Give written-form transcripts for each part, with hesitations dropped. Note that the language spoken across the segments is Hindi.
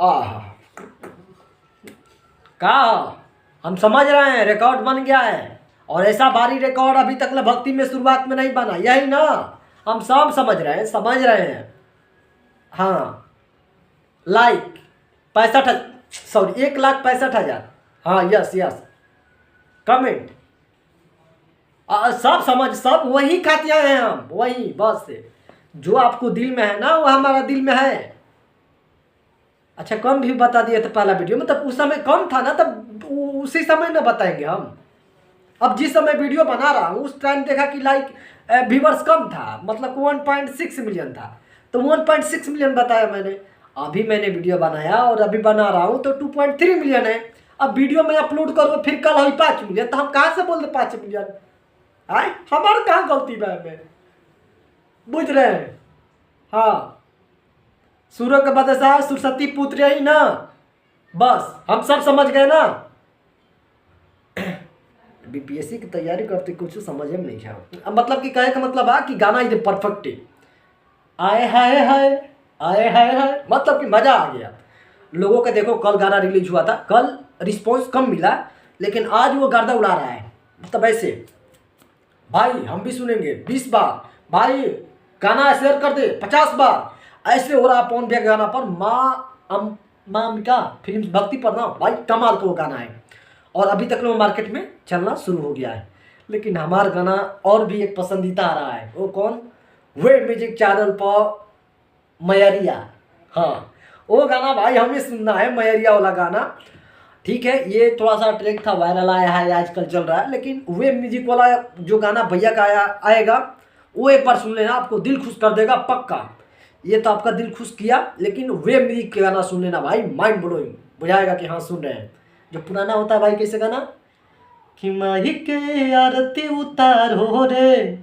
आह, का हम समझ रहे हैं रिकॉर्ड बन गया है, और ऐसा भारी रिकॉर्ड अभी तक भक्ति में शुरुआत में नहीं बना, यही ना। हम सब समझ रहे हैं। हाँ, लाइक 1,65,000। हाँ, यस यस। कमेंट सब वही खातियाँ हैं, हम वही बस से जो आपको दिल में है ना, वो हमारा दिल में है। अच्छा, कम भी बता दिए थे पहला वीडियो में, तब उस समय कम था ना, तब उसी समय ना बताएंगे हम। अब जिस समय वीडियो बना रहा हूँ उस टाइम देखा कि लाइक व्यूवर्स कम था, मतलब 1.6 मिलियन था, तो 1.6 मिलियन बताया मैंने। अभी मैंने वीडियो बनाया और अभी बना रहा हूँ तो 2.3 मिलियन है। अब वीडियो में अपलोड करो फिर कल हुई 5 मिलियन, तो हम कहाँ से बोल दे 5 मिलियन? आए, हमारे कहाँ गलती है, बुझ रहे हैं? हाँ, सूर्य के बादशाह सरस्वती पुत्र ही ना, बस हम सब समझ गए ना। बीपीएससी की तैयारी करते कुछ समझ में नहीं आया, मतलब कि कहे का मतलब है कि गाना एकदम परफेक्ट है। आए हाय हाय, आए हाय हाय, मतलब कि मजा आ गया लोगों का। देखो, कल गाना रिलीज हुआ था, कल रिस्पॉन्स कम मिला, लेकिन आज वो गर्दा उड़ा रहा है। मतलब ऐसे भाई हम भी सुनेंगे 20 बार, भाई गाना शेयर कर दे 50 बार, ऐसे हो रहा पवन भैया गाना पर। माँ अंबिका फिल्म भक्ति पर ना भाई कमाल का वो गाना है, और अभी तक वो मार्केट में चलना शुरू हो गया है। लेकिन हमारा गाना और भी एक पसंदीदा आ रहा है, वो कौन? वे म्यूजिक चैनल पर मयरिया। हाँ, वो गाना भाई हमें सुनना है, मयरिया वाला गाना। ठीक है, ये थोड़ा सा ट्रैक था, वायरल आया है, आजकल चल रहा है, लेकिन वे म्यूजिक वाला जो गाना भैया का आएगा वो एक बार सुन लेना, आपको दिल खुश कर देगा पक्का। ये तो आपका दिल खुश किया, लेकिन वे म्यूजिक के गाना सुन लेना भाई, माइंड ब्लोइंग बुझाएगा कि हाँ सुन रहे हैं। जो पुराना होता है भाई, कैसे गाना कि माही के आरती उतारो रे,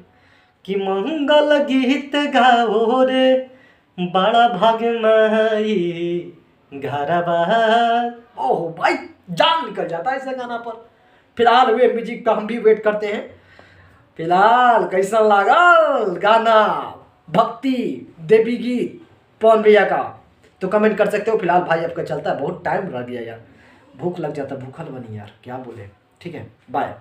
कि मंगल गीत गाओ रे, बड़ा भाग माई घरबा। ओह भाई, जान निकल जाता है ऐसे गाना पर। फिलहाल वे म्यूजिक का हम भी वेट करते हैं। फिलहाल कैसा लगा गाना भक्ति देवी गीत पवन भैया का, तो कमेंट कर सकते हो। फिलहाल भाई आपका चलता है, बहुत टाइम रह गया यार, भूख लग जाता, भूखल बनी यार, क्या बोले। ठीक है, बाय।